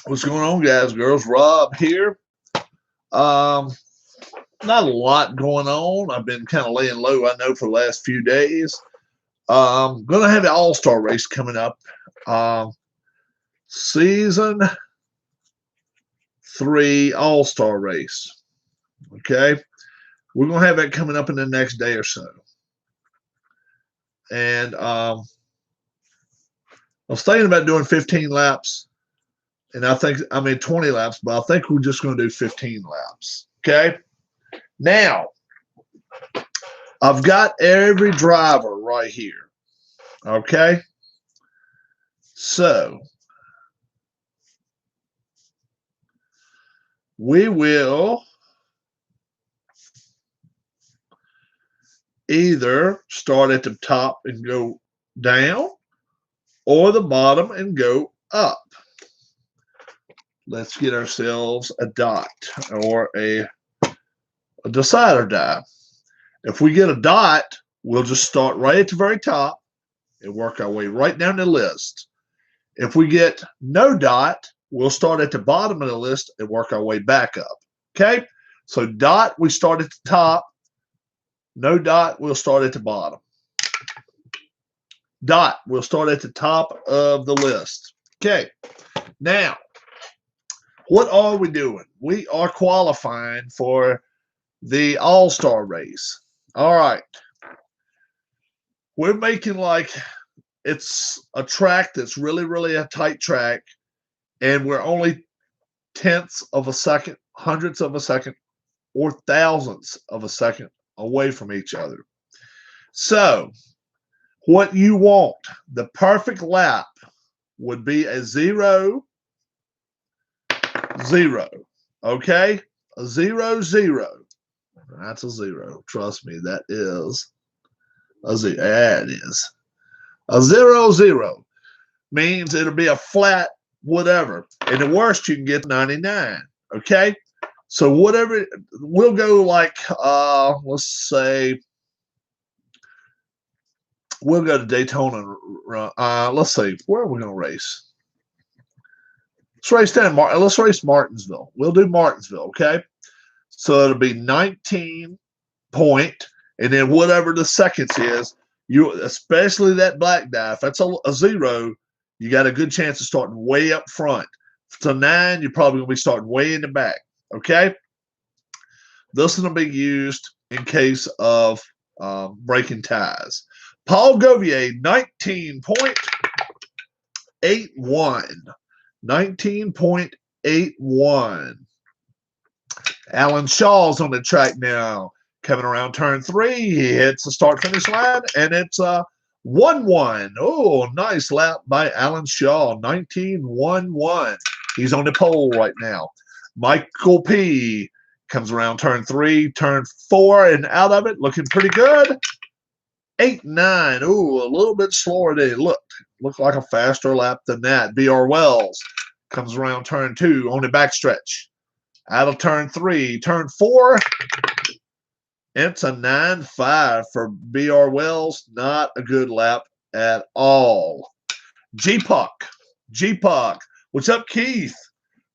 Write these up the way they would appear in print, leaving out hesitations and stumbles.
What's going on, guys, girls? Rob here. Um, Not a lot going on. I've been kind of laying low, I know, for the last few days. Going to have the All Star race coming up. Um, Season 3 All Star race. Okay. We're going to have that coming up in the next day or so. And I was thinking about doing 15 laps. And I mean 20 laps, but I think we're just going to do 15 laps. Okay. Now, I've got every driver right here. Okay. So we will either start at the top and go down or the bottom and go up. Let's get ourselves a dot or a decider die. If we get a dot, we'll just start right at the very top and work our way right down the list. If we get no dot, we'll start at the bottom of the list and work our way back up. Okay? So dot, we start at the top. No dot, we'll start at the bottom. Dot, we'll start at the top of the list. Okay. Now, what are we doing? We are qualifying for the All-Star race. All right. We're making like it's a track that's really, really a tight track, and we're only tenths of a second, hundredths of a second, or thousandths of a second away from each other. So, what you want, the perfect lap would be a 0, 0. Okay? A 0, 0. That's a 0. Trust me, that is a 0. Yeah, it is. A 0, 0 means it'll be a flat whatever. And the worst you can get 99. Okay? So whatever, we'll go like, let's say, we'll go to Daytona. Let's see, where are we going to race? Let's race Martinsville. We'll do Martinsville, okay? So it'll be 19 point, and then whatever the seconds is, especially that black die, if that's a 0, you got a good chance of starting way up front. To 9, you're probably going to be starting way in the back, okay? This will be used in case of breaking ties. Paul Govier, 19.81. 19.81. Alan Shaw's on the track now. Coming around turn 3. He hits the start-finish line, and it's a 1-1. Oh, nice lap by Alan Shaw. 19.11. He's on the pole right now. Michael P. comes around turn 3, turn 4, and out of it, looking pretty good. 8-9. Ooh, a little bit slower than it looked. Looked like a faster lap than that. B.R. Wells comes around turn 2 on the backstretch. Out of turn 3, turn 4. It's a 9-5 for B.R. Wells. Not a good lap at all. G-Puck. What's up, Keith?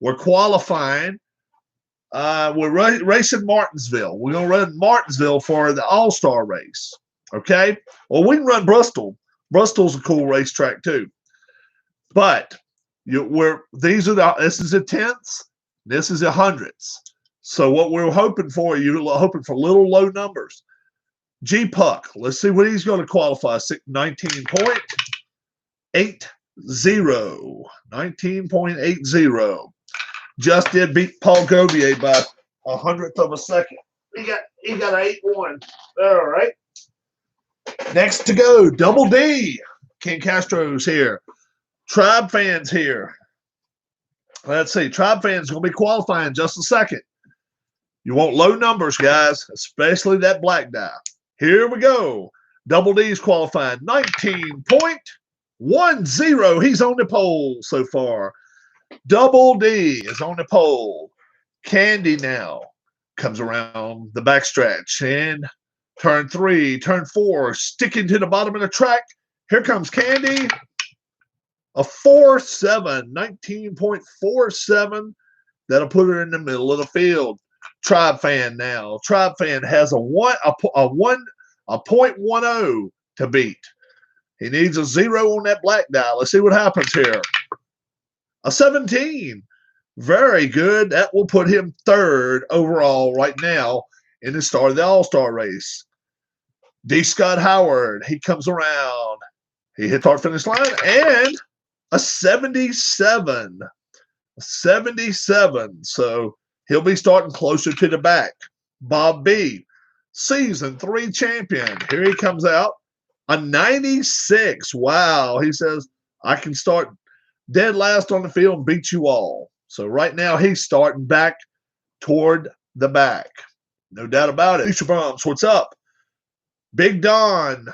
We're qualifying. We're racing Martinsville. We're going to run Martinsville for the All-Star race. Okay? Well, we can run Bristol. Bristol's a cool racetrack too. But this is a tenths. This is a hundredths. So what we're hoping for, you're hoping for little low numbers. G-Puck, let's see what he's going to qualify. 19.80. 19.80. Just did beat Paul Govier by a hundredth of a second. He got an 8-1. All right. Next to go, Double D. Ken Castro's here. Tribe fans here. Let's see. Tribe fans going to be qualifying just a second. You want low numbers, guys, especially that black die. Here we go. Double D's qualifying. 19.10. He's on the pole so far. Double D is on the pole. Candy now comes around the backstretch and turn 3, turn 4, sticking to the bottom of the track. Here comes Candy. A 4-7, 19.47. That'll put her in the middle of the field. Tribe Fan now. Tribe Fan has a 0.10 to beat. He needs a 0 on that black die. Let's see what happens here. A 17. Very good. That will put him third overall right now in the start of the All-Star race. D. Scott Howard, he comes around. He hits our finish line and a 77. 77. So he'll be starting closer to the back. Bob B, season 3 champion. Here he comes out. A 96. Wow. He says, I can start dead last on the field and beat you all. So right now he's starting back toward the back. No doubt about it. Future Bombs, what's up? Big Don.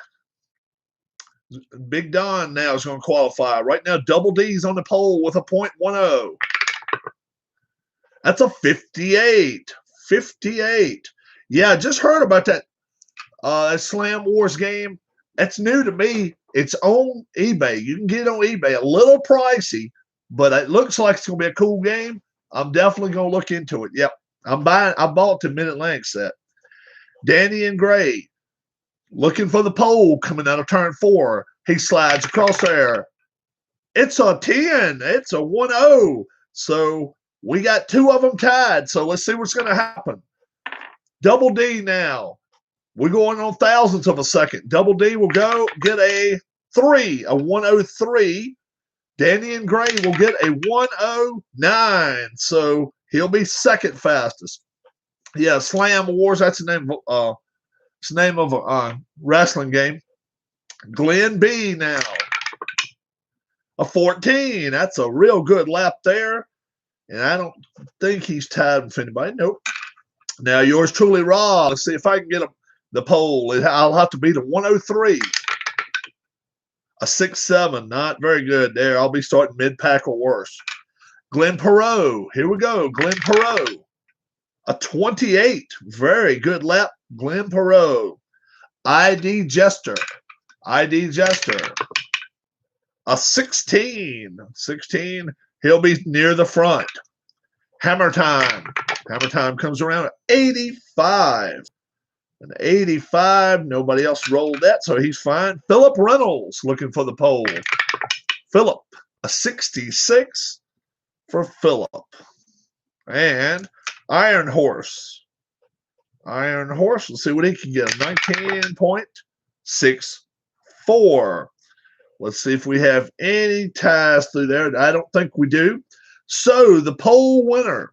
Big Don now is going to qualify. Right now, Double D's on the pole with a .10. That's a 58. 58. Yeah, I just heard about that Slam Wars game. That's new to me. It's on eBay. You can get it on eBay. A little pricey, but it looks like it's going to be a cool game. I'm definitely going to look into it. Yep. I bought the Mid-Atlantic set. Danny and Gray looking for the pole coming out of turn 4. He slides across there. It's a 10. It's a 1-0. So we got 2 of them tied. So let's see what's going to happen. Double D now. We're going on thousandths of a second. Double D will go get a 3, a 103. Danny and Gray will get a 109. So he'll be second fastest. Yeah, Slam Wars. That's the name of a wrestling game. Glenn B now. A 14. That's a real good lap there. And I don't think he's tied with anybody. Nope. Now yours truly, Raw. Let's see if I can get the pole. I'll have to beat a 103. A 6-7. Not very good there. I'll be starting mid-pack or worse. Glenn Perot. Here we go. Glenn Perot. A 28. Very good lap. Glenn Perot. ID Jester. ID Jester. A 16. 16. He'll be near the front. Hammer Time. Hammer Time comes around at 85. An 85. Nobody else rolled that, so he's fine. Philip Reynolds looking for the pole. Philip. A 66 for Philip. And Iron Horse. Iron Horse. Let's see what he can get. 19.64. Let's see if we have any ties through there. I don't think we do. So the pole winner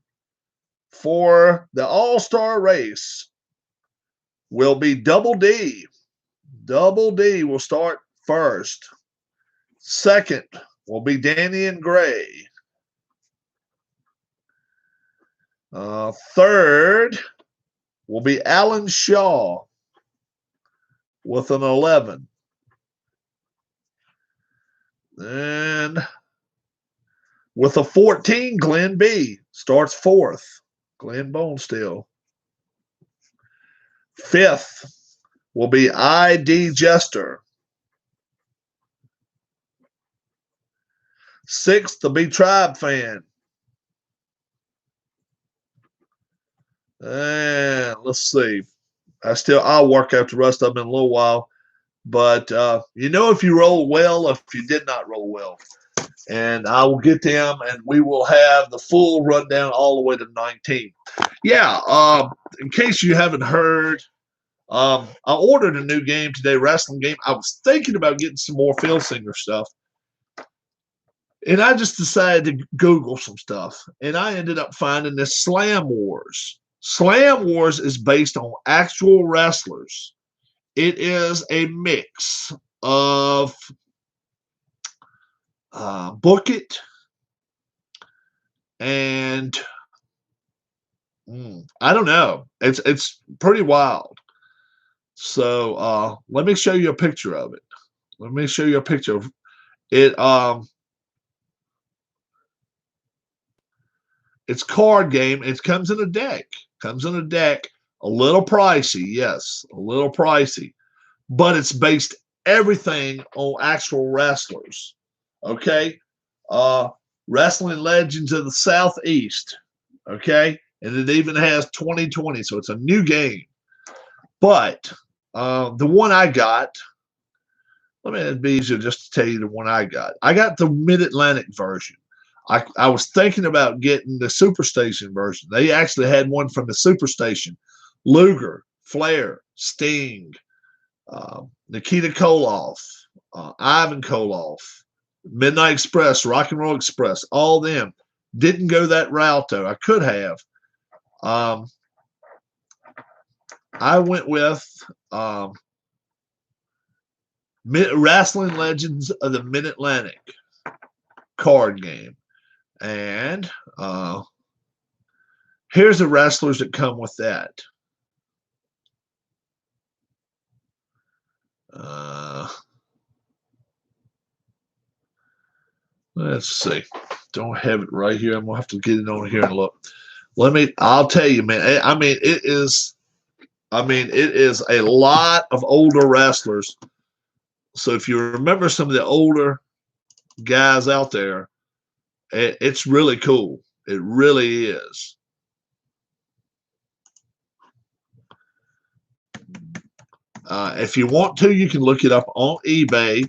for the All-Star race will be Double D. Double D will start first. Second will be Danny and Gray. Third will be Alan Shaw with an 11. And with a 14, Glenn B starts fourth. Glenn Bonesteel. Fifth will be ID Jester. Sixth will be Tribe Fan. And let's see. I'll work out the rest of them in a little while. But you know if you roll well, if you did not roll well. And I will get them, and we will have the full rundown all the way to 19. Yeah, in case you haven't heard, I ordered a new game today, wrestling game. I was thinking about getting some more Phil Singer stuff. And I just decided to Google some stuff. And I ended up finding this Slam Wars. Slam Wars is based on actual wrestlers. It is a mix of Book It and I don't know. It's pretty wild. So let me show you a picture of it. Let me show you a picture of it. It's card game. It comes in a deck. Comes in a deck. A little pricey, yes, a little pricey, but it's based everything on actual wrestlers. Okay, Wrestling Legends of the Southeast. Okay, and it even has 2020, so it's a new game. But the one I got, it'd be easier just to tell you the one I got. I got the Mid-Atlantic version. I was thinking about getting the Superstation version. They actually had one from the Superstation. Luger, Flair, Sting, Nikita Koloff, Ivan Koloff, Midnight Express, Rock and Roll Express, all them. Didn't go that route, though. I could have. I went with Wrestling Legends of the Mid-Atlantic card game. And here's the wrestlers that come with that. Let's see. Don't have it right here. I'm going to have to get it on here and look. I'll tell you, man. It is a lot of older wrestlers. So if you remember some of the older guys out there, it's really cool. It really is. If you want to, you can look it up on eBay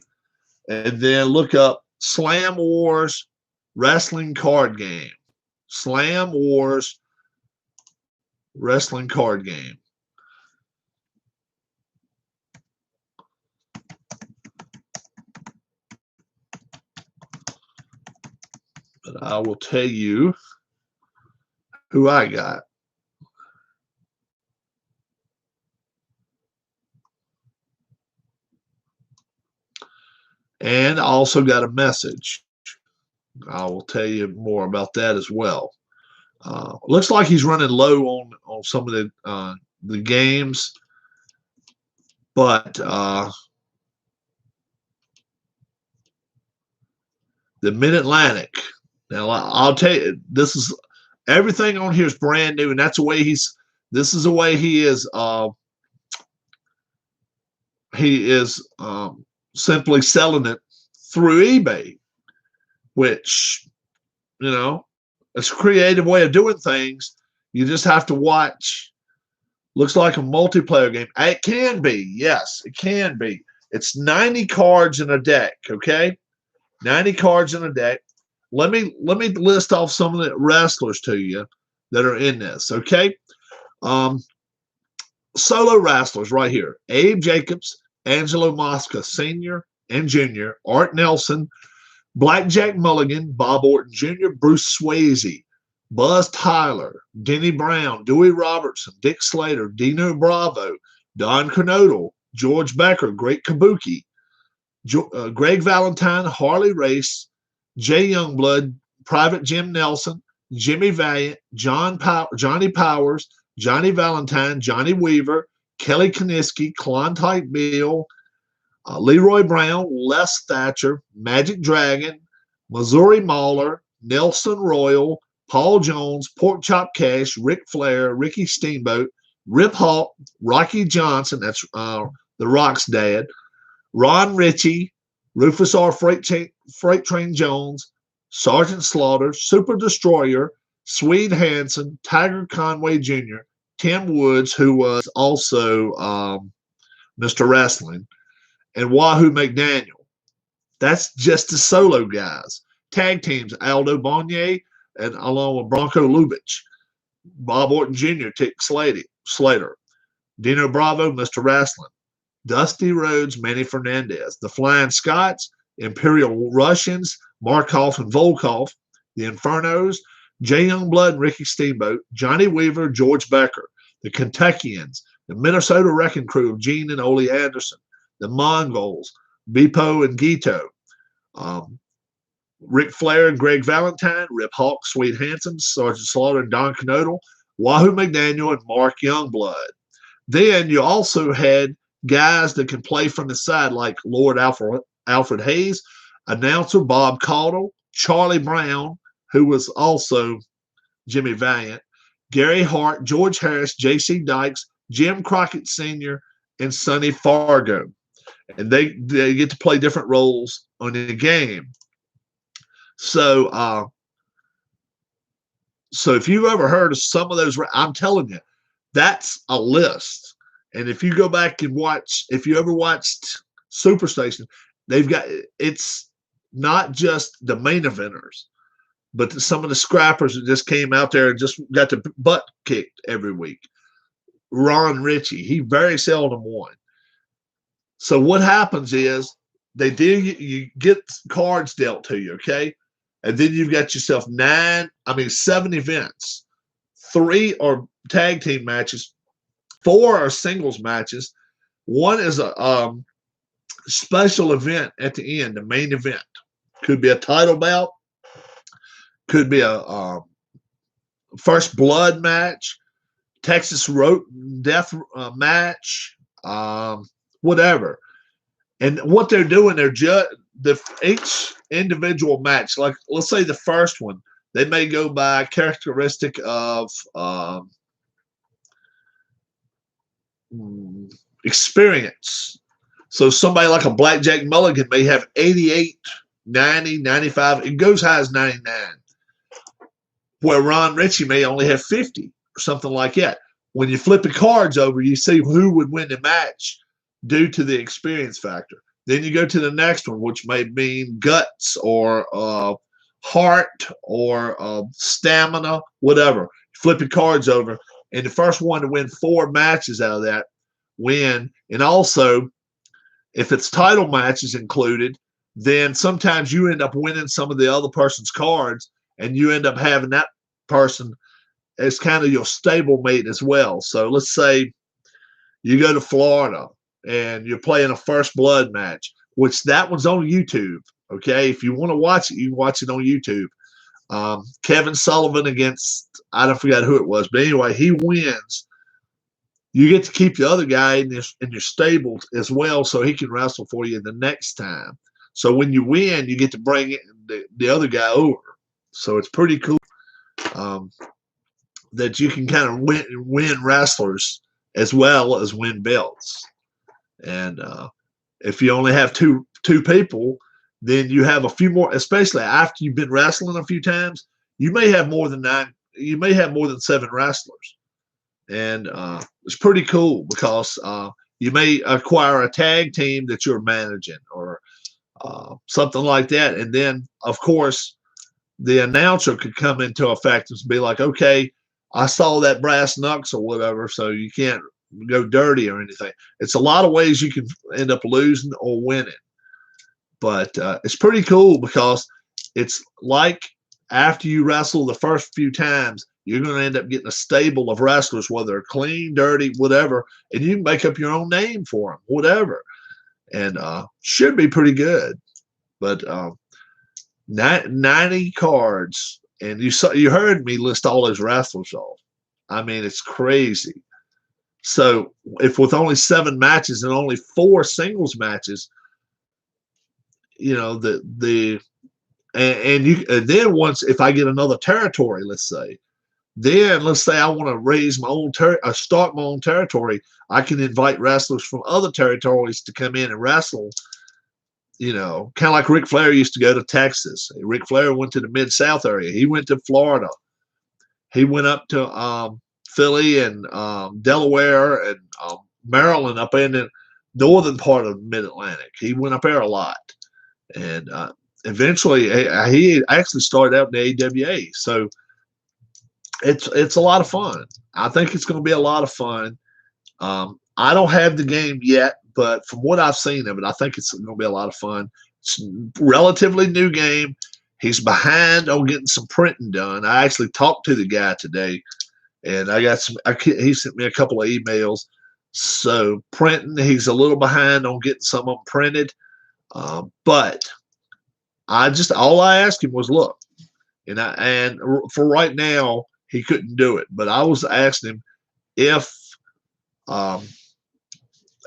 and then look up Slam Wars Wrestling Card Game. Slam Wars Wrestling Card Game. But I will tell you who I got. And I also got a message. I will tell you more about that as well. Looks like he's running low on some of the games, but the Mid-Atlantic. Now I'll tell you, this is everything on here is brand new, and that's the way this is the way he is. He is simply selling it through eBay, which, it's a creative way of doing things. You just have to watch. Looks like a multiplayer game. It can be. Yes, it can be. It's 90 cards in a deck, okay? 90 cards in a deck. Let me list off some of the wrestlers to you that are in this, okay? Solo wrestlers right here. Abe Jacobs, Angelo Mosca Sr. and Jr., Art Nelson, Blackjack Mulligan, Bob Orton Jr., Bruce Swayze, Buzz Tyler, Denny Brown, Dewey Robertson, Dick Slater, Dino Bravo, Don Kernodle, George Becker, Great Kabuki, Greg Valentine, Harley Race, Jay Youngblood, Private Jim Nelson, Jimmy Valiant, Johnny Powers, Johnny Valentine, Johnny Weaver, Kelly Kiniski, Klondike Bill, Leroy Brown, Les Thatcher, Magic Dragon, Missouri Mauler, Nelson Royal, Paul Jones, Pork Chop Cash, Ric Flair, Ricky Steamboat, Rip Hawk, Rocky Johnson, that's The Rock's dad, Ron Ritchie, Rufus R. Freight Train Jones, Sergeant Slaughter, Super Destroyer, Swede Hansen, Tiger Conway Jr., Tim Woods, who was also Mr. Wrestling, and Wahoo McDaniel. That's just the solo guys. Tag teams, Aldo Bonnier, and along with Bronco Lubitsch, Bob Orton Jr., Tick Slater, Dino Bravo, Mr. Wrestling, Dusty Rhodes, Manny Fernandez, the Flying Scots, Imperial Russians, Markov and Volkov, the Infernos, Jay Youngblood and Ricky Steamboat, Johnny Weaver, George Becker, the Kentuckians, the Minnesota Wrecking Crew of Gene and Ole Anderson, the Mongols, Bipo and Gito, Ric Flair and Greg Valentine, Rip Hawk, Swede Hansen, Sergeant Slaughter and Don Kernodle, Wahoo McDaniel, and Mark Youngblood. Then you also had guys that can play from the side like Lord Alfred Hayes, announcer Bob Caudle, Charlie Brown, who was also Jimmy Valiant, Gary Hart, George Harris, J.C. Dykes, Jim Crockett Sr., and Sonny Fargo. And they get to play different roles on the game. So, so if you've ever heard of some of those, I'm telling you, that's a list. And if you go back and watch, if you ever watched Superstation, they've got, it's not just the main eventers, but some of the scrappers that just came out there and just got their butt kicked every week. Ron Ritchie, he very seldom won. So what happens is they do, you get cards dealt to you, okay? And then you've got yourself 7 events. 3 are tag team matches, 4 are singles matches. 1 is a special event at the end, the main event. Could be a title bout, could be a first blood match, Texas road death match, whatever. And what they're doing, they're just each individual match. Like let's say the first one, they may go by characteristic of experience. So somebody like a Blackjack Mulligan may have 88, 90, 95. It goes high as 99. Where Ron Ritchie may only have 50 or something like that. When you flip the cards over, you see who would win the match due to the experience factor. Then you go to the next one, which may mean guts or heart or stamina, whatever. Flip the cards over, and the first one to win 4 matches out of that win. And also, if it's title matches included, then sometimes you end up winning some of the other person's cards, and you end up having that person as kind of your stablemate as well. So let's say you go to Florida and you're playing a first blood match, which that one's on YouTube. Okay, if you want to watch it, you can watch it on YouTube. Kevin Sullivan against, I don't forget who it was, but anyway, he wins. You get to keep the other guy in your stable as well, so he can wrestle for you the next time. So when you win, you get to bring the other guy over. So it's pretty cool that you can kind of win wrestlers as well as win belts. And if you only have two people, then you have a few more, especially after you've been wrestling a few times, you may have more than 9, you may have more than 7 wrestlers. And it's pretty cool because you may acquire a tag team that you're managing or something like that. And then, of course, the announcer could come into effect and be like, okay, I saw that brass knucks or whatever, so you can't go dirty or anything. It's a lot of ways you can end up losing or winning. But it's pretty cool because it's like after you wrestle the first few times, you're going to end up getting a stable of wrestlers, whether they're clean, dirty, whatever, and you can make up your own name for them, whatever. And should be pretty good. But 90 cards, and you heard me list all those wrestlers off. I mean, it's crazy. So if with only 7 matches and only 4 singles matches, you know, and then once if I get another territory, let's say I want to raise my own start my own territory, I can invite wrestlers from other territories to come in and wrestle. You know, kind of like Ric Flair used to go to Texas. Ric Flair went to the Mid-South area. He went to Florida. He went up to Philly and Delaware and Maryland, up in the northern part of the Mid-Atlantic. He went up there a lot. And eventually, he actually started out in the AWA. So it's a lot of fun. I think it's going to be a lot of fun. I don't have the game yet, but from what I've seen of it, I think it's going to be a lot of fun. It's a relatively new game. He's behind on getting some printing done. I actually talked to the guy today, and I got some. He sent me a couple of emails. So printing, he's a little behind on getting some of them printed. But all I asked him was, look, and for right now, he couldn't do it. But I was asking him if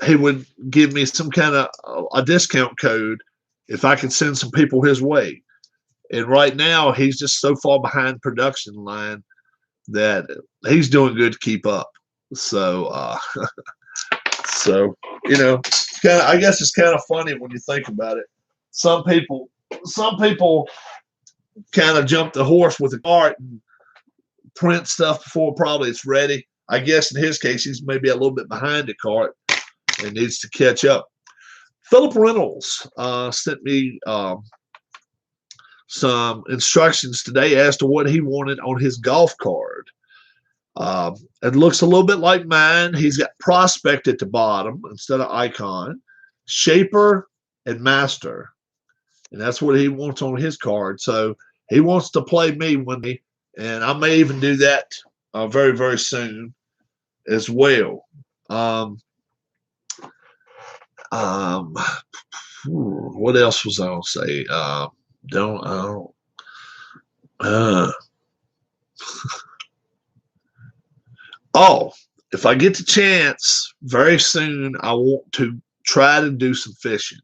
he would give me some kind of a discount code if I could send some people his way. And right now, he's just so far behind production line that he's doing good to keep up. So, so you know, I guess it's kind of funny when you think about it. Some people kind of jump the horse with the cart and print stuff before probably it's ready. I guess in his case, he's maybe a little bit behind the cart and needs to catch up. Philip Reynolds sent me some instructions today as to what he wanted on his golf card. It looks a little bit like mine. He's got Prospect at the bottom instead of Icon, Shaper, and Master. And that's what he wants on his card. So he wants to play me and I may even do that very, very soon as well. What else was I going to say? Oh, if I get the chance very soon, I want to try to do some fishing.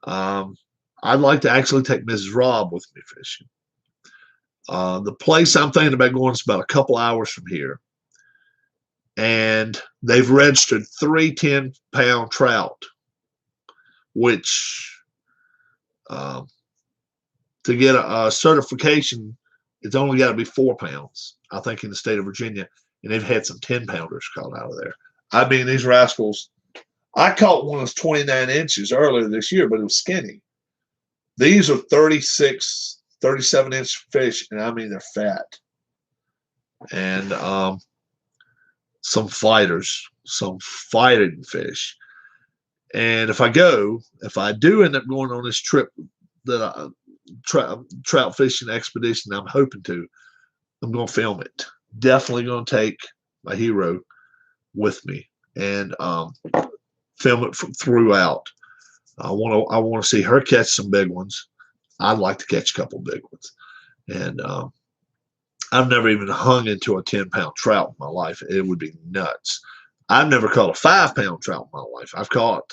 I'd like to actually take Mrs. Rob with me fishing. The place I'm thinking about going is about a couple hours from here. And they've registered 3 10-pound trout, which to get a certification, it's only got to be 4 pounds, I think, in the state of Virginia. And they've had some 10-pounders caught out of there. I mean, these rascals, I caught one that's 29 inches earlier this year, but it was skinny. These are 36, 37-inch fish, and I mean, they're fat. And some fighters, some fighting fish. And if I do end up going on this trip, that trout fishing expedition I'm hoping to, I'm going to film it. Definitely going to take my hero with me and film it throughout. I want to see her catch some big ones. I'd like to catch a couple big ones. And I've never even hung into a 10-pound trout in my life. It would be nuts. I've never caught a 5-pound trout in my life. I've caught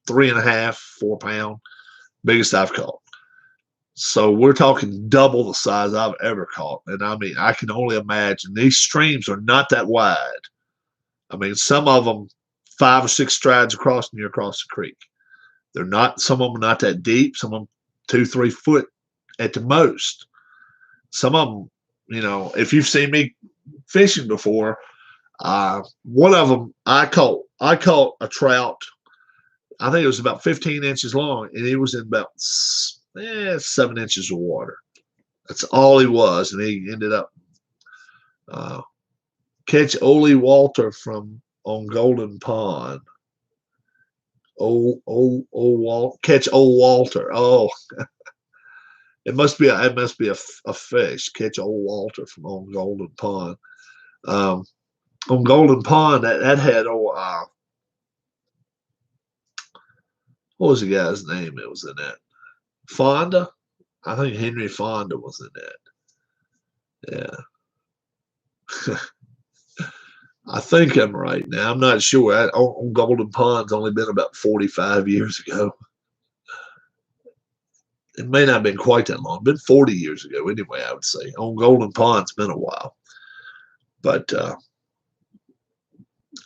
3.5, 4 pound, biggest I've caught. So we're talking double the size I've ever caught. And I mean, I can only imagine these streams are not that wide. I mean, some of them 5 or 6 strides across and you're across the creek. They're not, some of them are not that deep. Some of them 2-3 foot at the most. Some of them, you know, if you've seen me fishing before, one of them I caught a trout. I think it was about 15 inches long, and he was in about 7 inches of water. That's all he was, and he ended up catch Ole Walter on Golden Pond. Catch Ole Walter. Oh, it must be a fish. Catch Ole Walter on Golden Pond. On Golden Pond, that had what was the guy's name that was in that? Fonda? I think Henry Fonda was in that. Yeah. I think I'm right now. I'm not sure. On Golden Pond's only been about 45 years ago. It may not have been quite that long. It's been 40 years ago anyway, I would say. On Golden Pond's been a while. But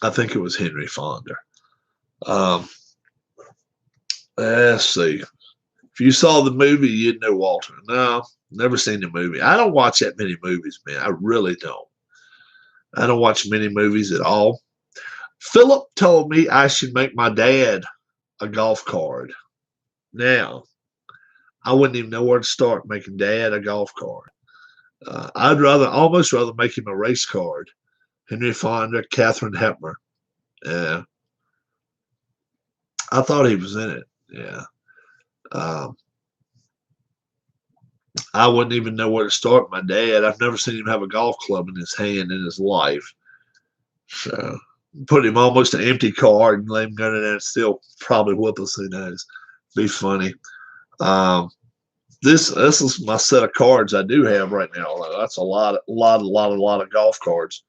I think it was Henry Fonda. Let's see. If you saw the movie, you'd know Walter. No, never seen the movie. I don't watch that many movies, man. I really don't. I don't watch many movies at all. Philip told me I should make my dad a golf card. Now, I wouldn't even know where to start making Dad a golf card. I'd almost rather make him a race card. Henry Fonda, Katharine Hepburn. Yeah. I thought he was in it. Yeah. I wouldn't even know where to start my dad. I've never seen him have a golf club in his hand in his life. So put him almost an empty card and let him go in there and still probably with us. Who knows? Be funny. This is my set of cards I do have right now. That's a lot of golf cards.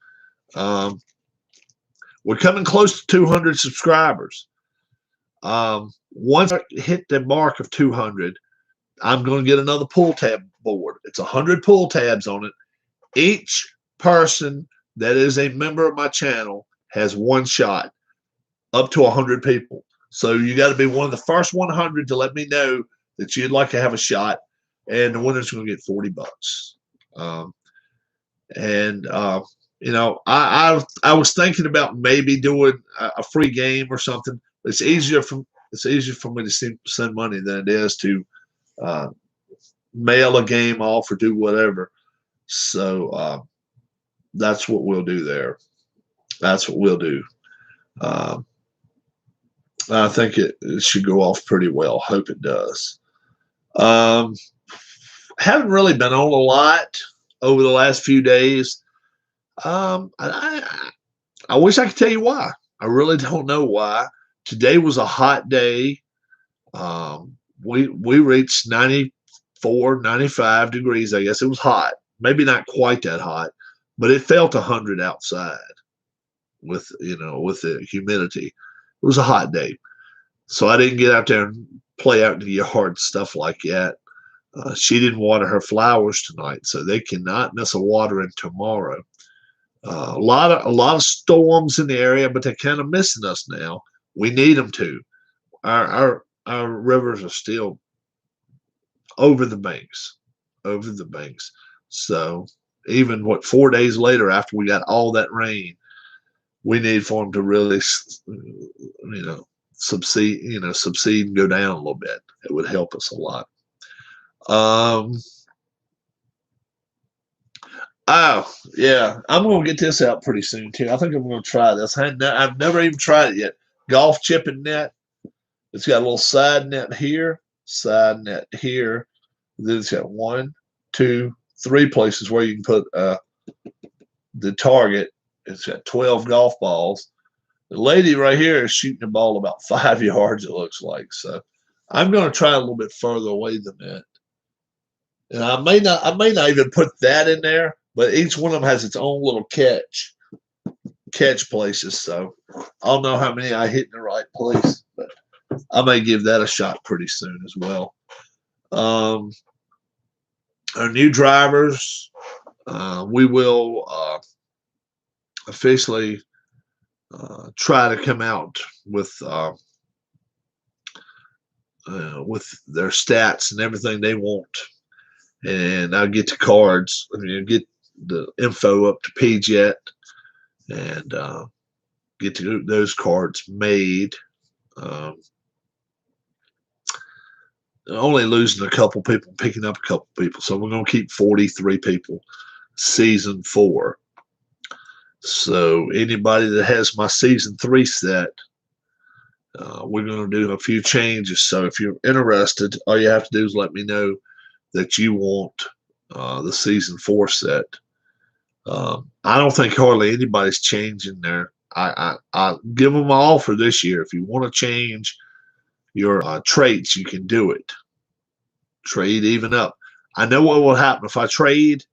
We're coming close to 200 subscribers. Once I hit the mark of 200, I'm going to get another pull tab board. It's 100 pull tabs on it. Each person that is a member of my channel has one shot, up to 100 people. So you got to be one of the first 100 to let me know that you'd like to have a shot. and the winner's going to get $40. Um, and I was thinking about maybe doing a free game or something. It's easier for me to send money than it is to uh, mail a game off or do whatever. So that's what we'll do there. That's what we'll do. Um, I think it should go off pretty well. Hope it does. Um, haven't really been on a lot over the last few days. I wish I could tell you why. I really don't know why. Today was a hot day. We reached 94, 95 degrees. I guess it was hot. Maybe not quite that hot, but it felt 100 outside with the humidity. It was a hot day, so I didn't get out there and play out in the yard stuff like that. She didn't water her flowers tonight, so they cannot miss a watering tomorrow. A lot of storms in the area, but they're kind of missing us now. We need them to. Our rivers are still over the banks, over the banks. So even 4 days later, after we got all that rain, we need for them to really, subside and go down a little bit. It would help us a lot. Oh, yeah. I'm going to get this out pretty soon, too. I think I'm going to try this. I've never even tried it yet. Golf chipping net. It's got a little side net here, side net here. Then it's got 1, 2, 3 places where you can put the target. It's got 12 golf balls. The lady right here is shooting the ball about 5 yards, it looks like. So I'm going to try a little bit further away than that. And I may not even put that in there, but each one of them has its own little catch places. So I'll know how many I hit in the right place, but I may give that a shot pretty soon as well. Our new drivers, we will officially try to come out with their stats and everything they want. And I'll get the cards. Get the info up to PJet and get those cards made. Only losing a couple people, picking up a couple people. So we're going to keep 43 people season 4. So anybody that has my season 3 set, we're going to do a few changes. So if you're interested, all you have to do is let me know that you want the season 4 set. I don't think hardly anybody's changing there. I give them an offer this year. If you want to change your traits, you can do it. Trade even up. I know what will happen if I trade.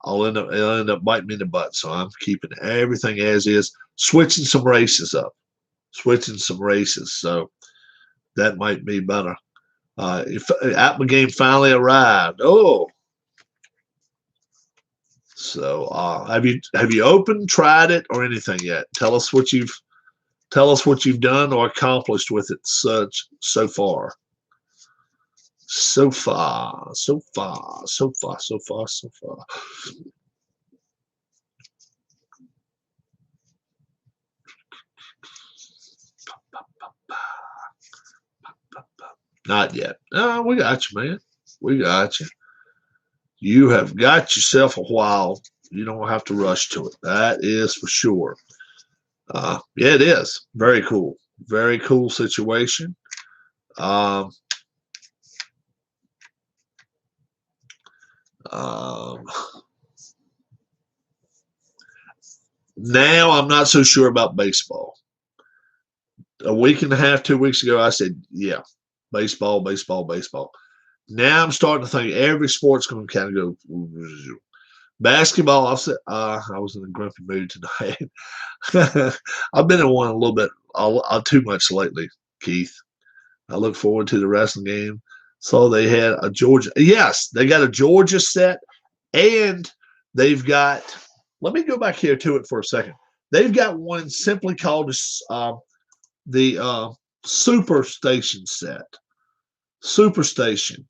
It'll end up biting me in the butt. So I'm keeping everything as is, switching some races up, So that might be better. If Atma game finally arrived. Oh, so have you opened, tried it, or anything yet? Tell us what you've done or accomplished with it so far. So far. Not yet. No, we got you, man. We got you. You have got yourself a while. You don't have to rush to it. That is for sure. Yeah, it is. Very cool. Very cool situation. Now I'm not so sure about baseball. A week and a half, 2 weeks ago, I said, yeah, baseball. Now I'm starting to think every sport's going to kind of go. Basketball, I was in a grumpy mood tonight. I've been in one a little bit too much lately, Keith. I look forward to the wrestling game. So they had a Georgia. Yes, they got a Georgia set, and they've got. Let me go back here to it for a second. They've got one simply called the Superstation set. Superstation.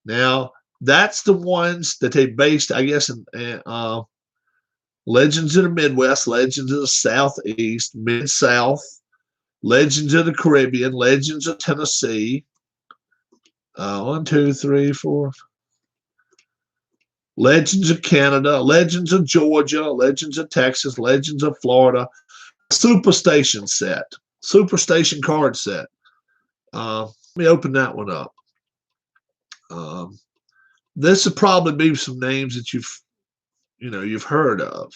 Now That's the ones that they based, I guess, in Legends of the Midwest, Legends of the Southeast, Mid South, Legends of the Caribbean, Legends of Tennessee. One, two, three, four. Legends of Canada, Legends of Georgia, Legends of Texas, Legends of Florida. Superstation set, Superstation card set. Let me open that one up. This would probably be some names that you've heard of.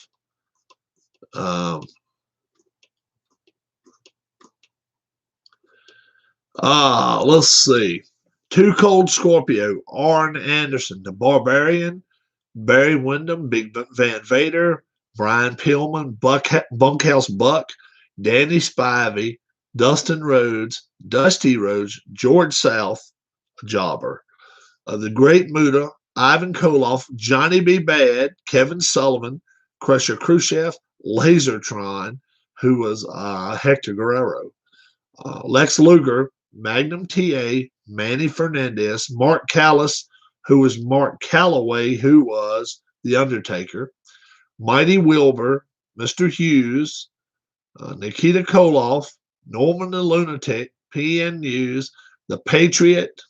Let's see. Too Cold Scorpio, Arn Anderson, The Barbarian, Barry Windham, Big Van Vader, Brian Pillman, Bunkhouse Buck, Danny Spivey, Dustin Rhodes, Dusty Rhodes, George South, Jobber, The Great Muta, Ivan Koloff, Johnny B. Bad, Kevin Sullivan, Crusher Khrushchev, Lasertron, who was Hector Guerrero, Lex Luger, Magnum TA, Manny Fernandez, Mark Callis, who was Mark Calloway, who was The Undertaker, Mighty Wilbur, Mr. Hughes, Nikita Koloff, Norman the Lunatic, PN News, The Patriot,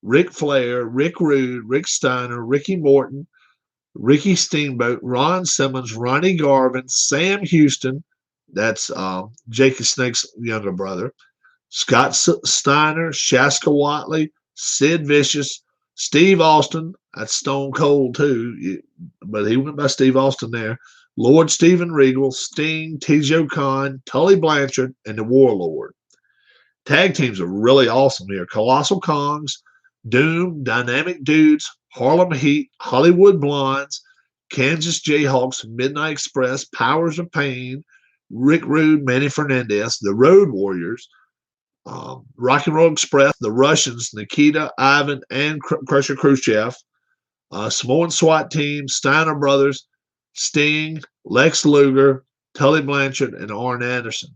Ric Flair, Rick Rude, Rick Steiner, Ricky Morton, Ricky Steamboat, Ron Simmons, Ronnie Garvin, Sam Houston, that's Jake the Snake's younger brother, Scott Steiner, Shaska Watley, Sid Vicious, Steve Austin, that's Stone Cold too, but he went by Steve Austin there, Lord Steven Regal, Sting, T.J. Khan, Tully Blanchard, and the Warlord. Tag teams are really awesome here. Colossal Kongs, Doom, Dynamic Dudes, Harlem Heat, Hollywood Blondes, Kansas Jayhawks, Midnight Express, Powers of Pain, Rick Rude, Manny Fernandez, the Road Warriors, Rock and Roll Express, the Russians, Nikita, Ivan, and Crusher Khrushchev, Samoan SWAT Team, Steiner Brothers, Sting, Lex Luger, Tully Blanchard, and Arn Anderson.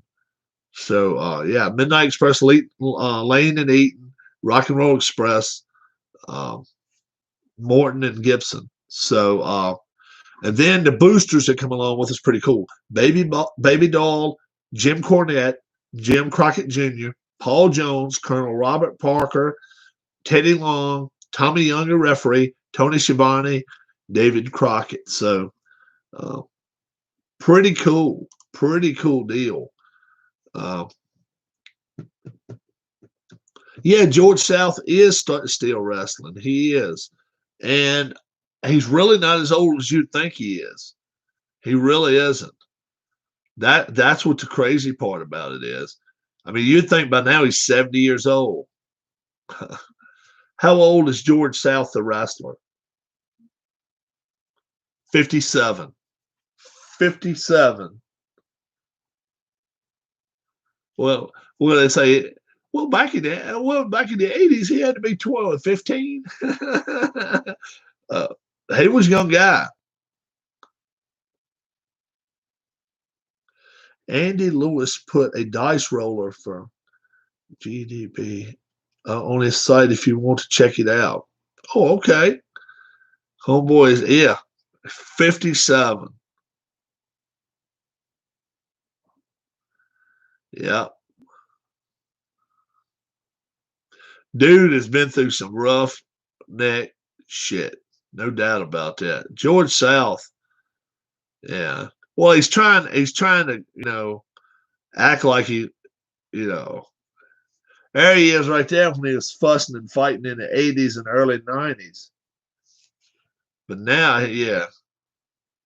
So, yeah, Midnight Express, Lane and Eaton, Rock and Roll Express, Morton and Gibson. So, and then the boosters that come along with is pretty cool. Baby Doll, Jim Cornette, Jim Crockett Jr., Paul Jones, Colonel Robert Parker, Teddy Long, Tommy Young, a referee, Tony Schiavone, David Crockett. So, pretty cool deal. Yeah, George South is still wrestling. He is. And he's really not as old as you'd think he is. He really isn't. That's what the crazy part about it is. I mean, you'd think by now he's 70 years old. How old is George South, the wrestler? 57. 57. Well, they say, back in the 80s, he had to be 12, 15. He was a young guy. Andy Lewis put a dice roller for GDB on his site if you want to check it out. Oh, okay. Homeboy is, 57. Yeah. Dude has been through some rough neck shit. No doubt about that. George South. Yeah. Well, he's trying to, act like he, there he is right there when he was fussing and fighting in the 80s and early 90s. But now, yeah,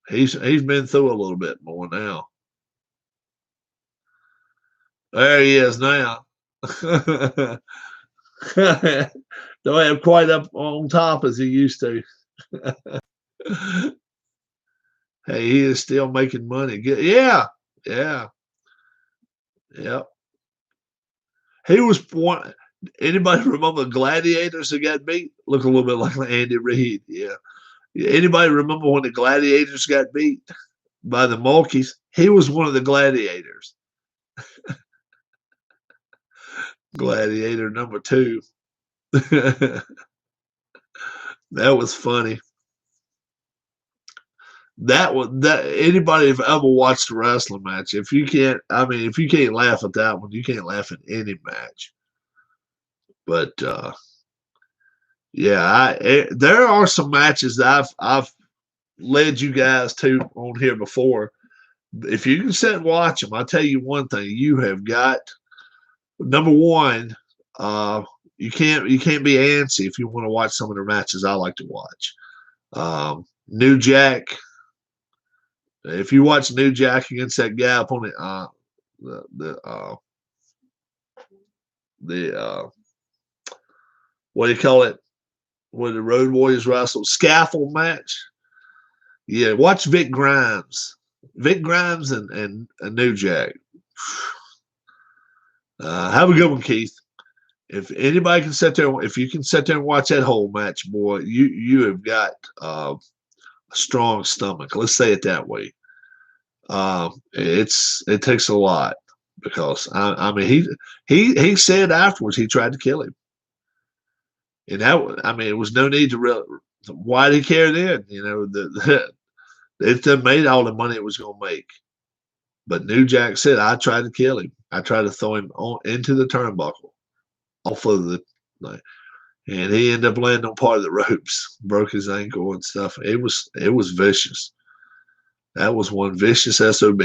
he's been through a little bit more now. There he is now. Don't have quite up on top as he used to. Hey, he is still making money. Yeah. He was one. Anybody remember Gladiators that got beat? Look a little bit like Andy Reid. Yeah. Anybody remember when the Gladiators got beat by the Mulkeys? He was one of the Gladiators. Gladiator number 2. That was funny. That anybody have ever watched a wrestling match, if you can't, I mean, if you can't laugh at that one, you can't laugh at any match. But yeah, there are some matches that I've led you guys to on here before. If you can sit and watch them, I'll tell you one thing: you have got number one. Uh, you can't be antsy if you want to watch some of the matches I like to watch. New Jack. If you watch New Jack against that guy up on the the what do you call it? Where the Road Warriors wrestle scaffold match. Yeah, watch Vic Grimes. Vic Grimes and New Jack. Have a good one, Keith. If anybody can sit there, if you can sit there and watch that whole match, boy, you have got a strong stomach. Let's say it that way. It takes a lot because I mean he said afterwards he tried to kill him, and that I mean it was no need to really. Why did he care then? You know it done made all the money it was going to make. But New Jack said, I tried to kill him. I tried to throw him into the turnbuckle off of the, like, and he ended up landing on part of the ropes, broke his ankle and stuff. It was vicious. That was one vicious SOB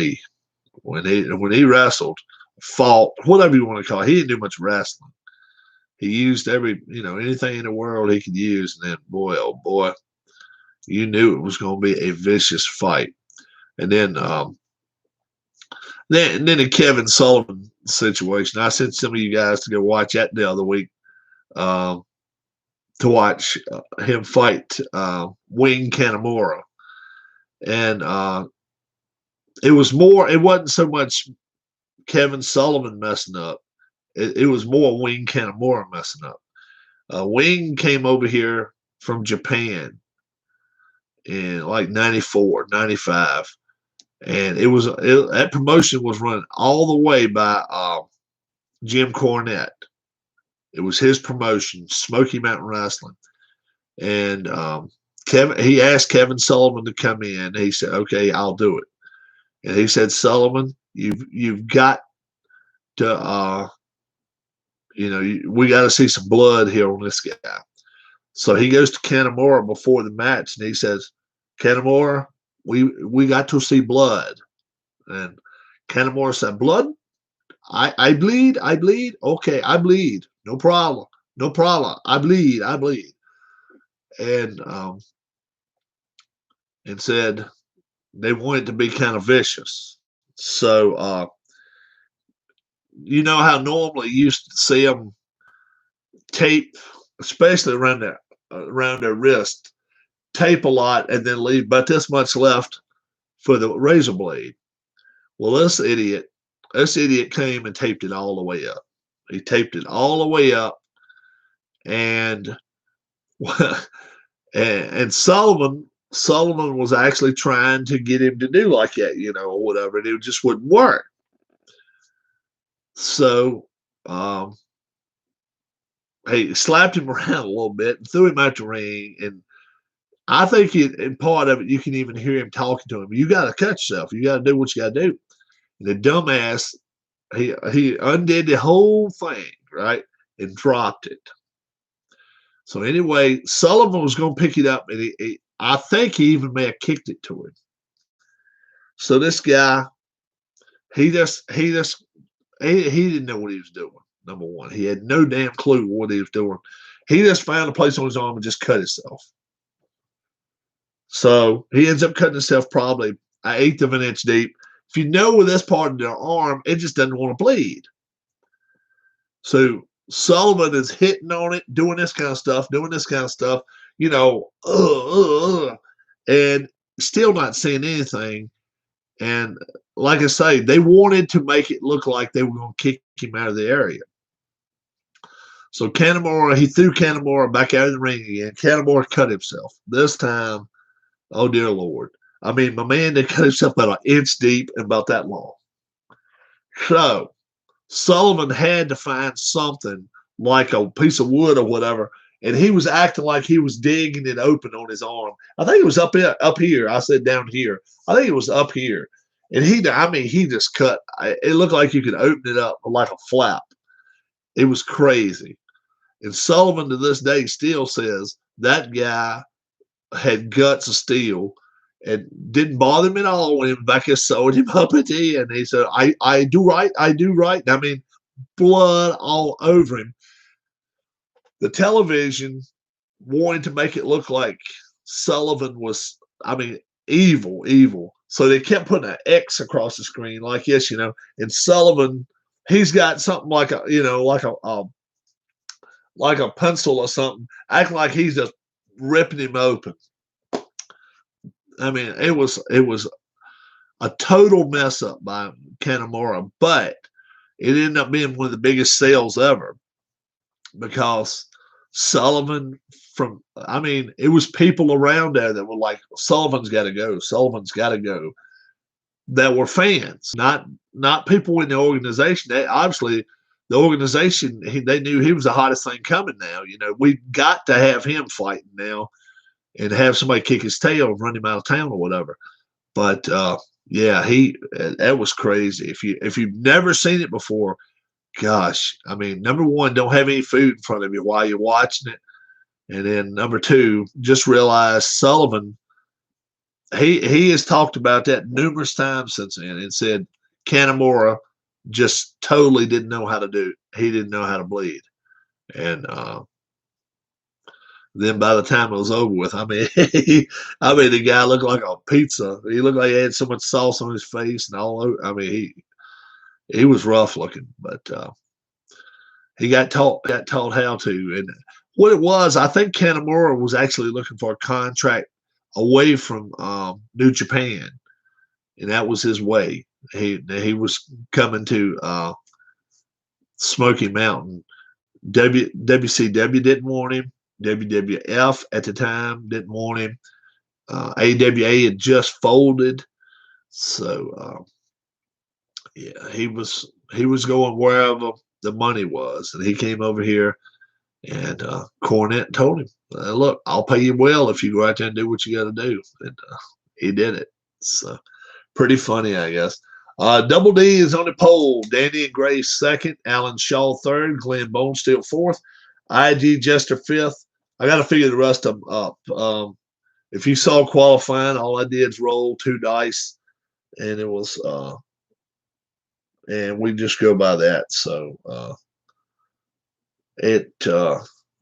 when he wrestled, fought, whatever you want to call it. He didn't do much wrestling. He used anything in the world he could use, and then boy, oh boy, you knew it was going to be a vicious fight. And then the Kevin Sullivan situation. I sent some of you guys to go watch that the other week to watch him fight Wing Kanemaru. And it wasn't so much Kevin Sullivan messing up. It was more Wing Kanemaru messing up. Wing came over here from Japan in like 94, 95. And that promotion was run all the way by Jim Cornette. It was his promotion, Smoky Mountain Wrestling. And he asked Kevin Sullivan to come in. He said, "Okay, I'll do it." And he said, "Sullivan, you've got to, we got to see some blood here on this guy." So he goes to Kanemaru before the match, and he says, "Kanemaru, we got to see blood." And Kanemaru said, "Blood? I bleed. Okay, I bleed. No problem. I bleed. And said they wanted to be kind of vicious. So you know how normally you used to see them tape, especially around their wrist, tape a lot and then leave but this much left for the razor blade. Well, this idiot came and taped it all the way up. He taped it all the way up, and and Sullivan was actually trying to get him to do like that, or whatever, and it just wouldn't work. So he slapped him around a little bit and threw him out the ring. And I think in part of it, you can even hear him talking to him. You got to cut yourself. You got to do what you got to do. And the dumbass, he undid the whole thing, right, and dropped it. So anyway, Sullivan was going to pick it up, and I think he even may have kicked it to him. So this guy, he didn't know what he was doing. Number one, he had no damn clue what he was doing. He just found a place on his arm and just cut himself. So he ends up cutting himself probably an eighth of an inch deep. If you know with this part of their arm, it just doesn't want to bleed. So Sullivan is hitting on it, doing this kind of stuff, and still not seeing anything. And like I say, they wanted to make it look like they were going to kick him out of the area. So he threw Kanemaru back out of the ring again. Kanemaru cut himself. This time, oh dear Lord. I mean, my man did cut himself about an inch deep and about that long. So Sullivan had to find something like a piece of wood or whatever and he was acting like he was digging it open on his arm. I think it was up here. I said down here. I think it was up here. And he just cut. It looked like you could open it up like a flap. It was crazy. And Sullivan to this day still says that guy had guts of steel and didn't bother him at all when Becca sewed him up at the end. He said, I do right. I do right. I mean, blood all over him. The television wanted to make it look like Sullivan was, evil. So they kept putting an X across the screen, like, yes, and Sullivan, he's got something like like a pencil or something, acting like he's just ripping him open. I mean, it was a total mess up by Kanemaru, but it ended up being one of the biggest sales ever because Sullivan it was people around there that were like, Sullivan's got to go. Sullivan's got to go. That were fans, not people in the organization. Obviously, the organization, they knew he was the hottest thing coming now. We got to have him fighting now and have somebody kick his tail and run him out of town or whatever. But yeah, that was crazy. If you've never seen it before, gosh, number one, don't have any food in front of you while you're watching it. And then number two, just realize Sullivan, he has talked about that numerous times since then and said Kanemaru just totally didn't know how to do it. He didn't know how to bleed. And then by the time it was over with, the guy looked like a pizza. He looked like he had so much sauce on his face and all over. He was rough looking, but he got taught how to. And what it was, I think Kanemaru was actually looking for a contract away from New Japan, and that was his way. He was coming to Smoky Mountain. WCW didn't want him. WWF at the time didn't want him. AWA had just folded, so yeah, he was going wherever the money was, and he came over here. And Cornette told him, look, I'll pay you well if you go out there and do what you got to do. And he did it. So pretty funny, I guess. Double D is on the pole. Danny and Grace second. Alan Shaw third. Glenn Bonesteel fourth. IG Jester fifth. I got to figure the rest of them up. If you saw qualifying, all I did is roll 2 dice, and it was and we just go by that. So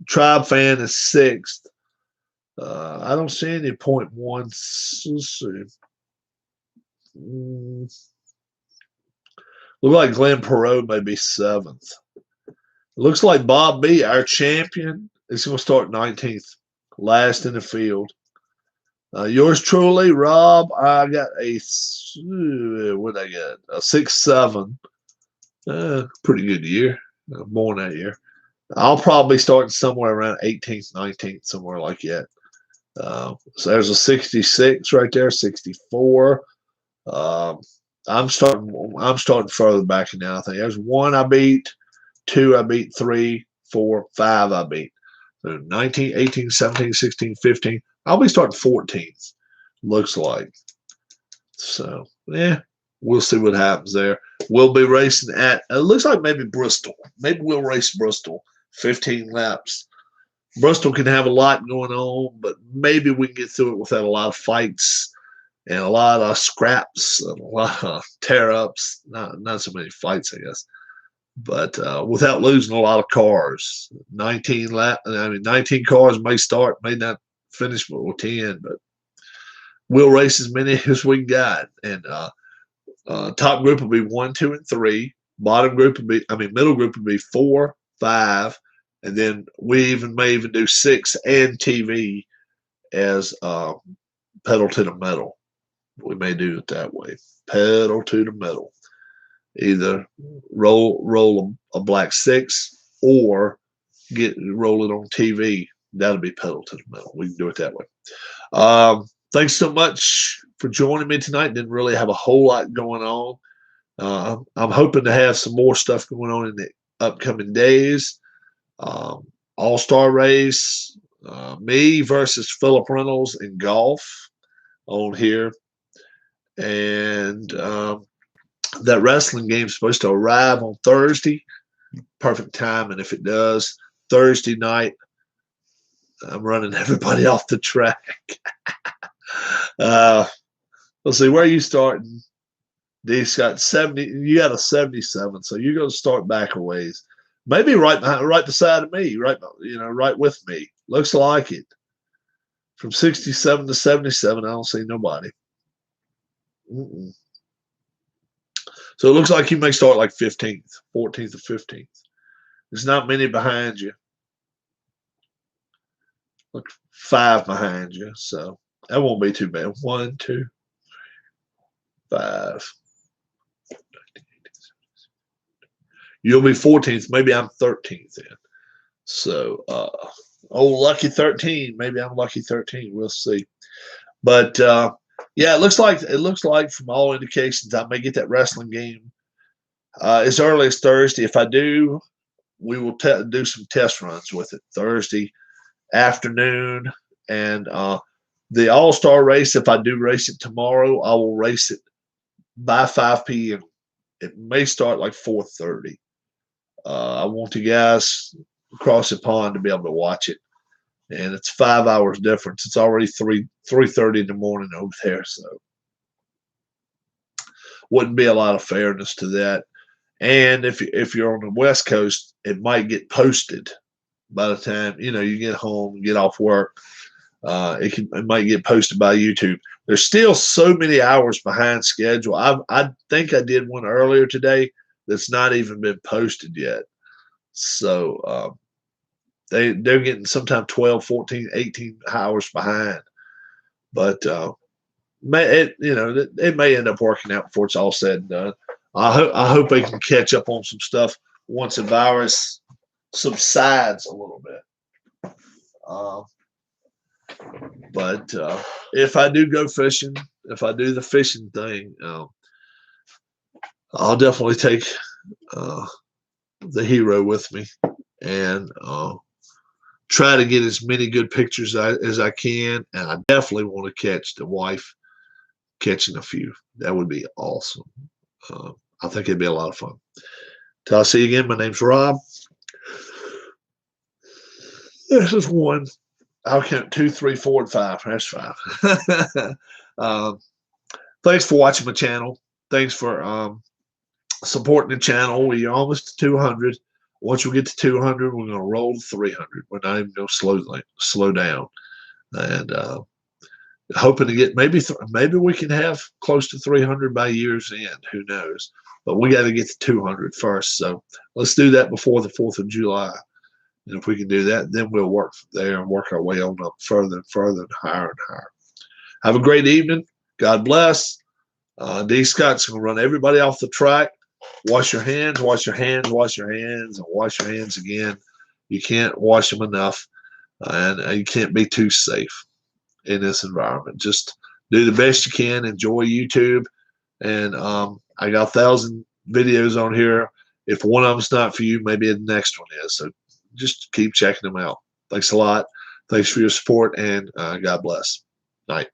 Tribe Fan is sixth. I don't see any point one. Let's see. Look like Glenn Perot may be seventh. Looks like Bob B, our champion, is going to start 19th, last in the field. Yours truly, Rob. I got what did I get? A 6-7. Pretty good year. Born that year. I'll probably start somewhere around 18th, 19th, somewhere like that. So there's a 66 right there, 64. I'm starting further back now. I think there's 1 I beat, 2 I beat, 3, 4, 5 I beat. So 19, 18, 17, 16, 15. I'll be starting 14th, looks like. So, yeah, we'll see what happens there. We'll be racing at, it looks like maybe Bristol. Maybe we'll race Bristol, 15 laps. Bristol can have a lot going on, but maybe we can get through it without a lot of fights and a lot of scraps and a lot of tear-ups. Not so many fights, I guess. But without losing a lot of cars. 19 cars may start, may not finish with 10, but we'll race as many as we got. And top group will be 1, 2, and 3. Bottom group will be, middle group will be 4, 5, and then we may even do 6 and TV as pedal to the metal. We may do it that way. Pedal to the metal. Either roll a black 6 or roll it on TV. That'll be pedal to the metal. We can do it that way. Thanks so much for joining me tonight. Didn't really have a whole lot going on. I'm hoping to have some more stuff going on in the upcoming days. All-Star race, me versus Philip Reynolds in golf on here. And that wrestling game is supposed to arrive on Thursday. Perfect time. And if it does, Thursday night, I'm running everybody off the track. Let's see, where are you starting? D's got 70. You got a 77, so you're going to start back a ways. Maybe right behind, right beside of me, right, right with me. Looks like it. From 67 to 77, I don't see nobody. So it looks like you may start like 15th, 14th, or 15th. There's not many behind you. Look, 5 behind you, so that won't be too bad. 1, 2, 5. You'll be 14th. Maybe I'm 13th then. So, lucky 13. Maybe I'm lucky 13. We'll see. But yeah, it looks like from all indications I may get that wrestling game as early as Thursday. If I do, we will do some test runs with it Thursday afternoon. And the All-Star race, if I do race it tomorrow, I will race it by 5 p.m. It may start like 4:30. I want you guys across the pond to be able to watch it. And it's 5 hours difference. It's already 3:30 in the morning over there, so wouldn't be a lot of fairness to that. And if you're on the West Coast, it might get posted by the time you get home, get off work. It might get posted by YouTube. There's still so many hours behind schedule. I think I did one earlier today that's not even been posted yet. So they're getting sometimes 12, 14, 18 hours behind. But it may end up working out before it's all said and done. I hope they can catch up on some stuff once the virus subsides a little bit. But if I do go fishing, if I do the fishing thing, I'll definitely take the Hero with me and try to get as many good pictures as I can. And I definitely want to catch the wife catching a few. That would be awesome. I think it'd be a lot of fun. Till I see you again, my name's Rob. This is 1. I'll count 2, 3, 4, and 5. That's 5. Thanks for watching my channel. Thanks for supporting the channel. We're almost to 200. Once we get to 200, we're going to roll to 300. We're not even going to slow down. And hoping to get maybe we can have close to 300 by year's end. Who knows? But we got to get to 200 first. So let's do that before the 4th of July. And if we can do that, then we'll work from there and work our way on up further and further and higher. Have a great evening. God bless. D. Scott's going to run everybody off the track. Wash your hands, wash your hands, wash your hands, and wash your hands again. You can't wash them enough, and you can't be too safe in this environment. Just do the best you can. Enjoy YouTube. And I got 1,000 videos on here. If one of them's not for you, maybe the next one is. So just keep checking them out. Thanks a lot. Thanks for your support, and God bless. Night.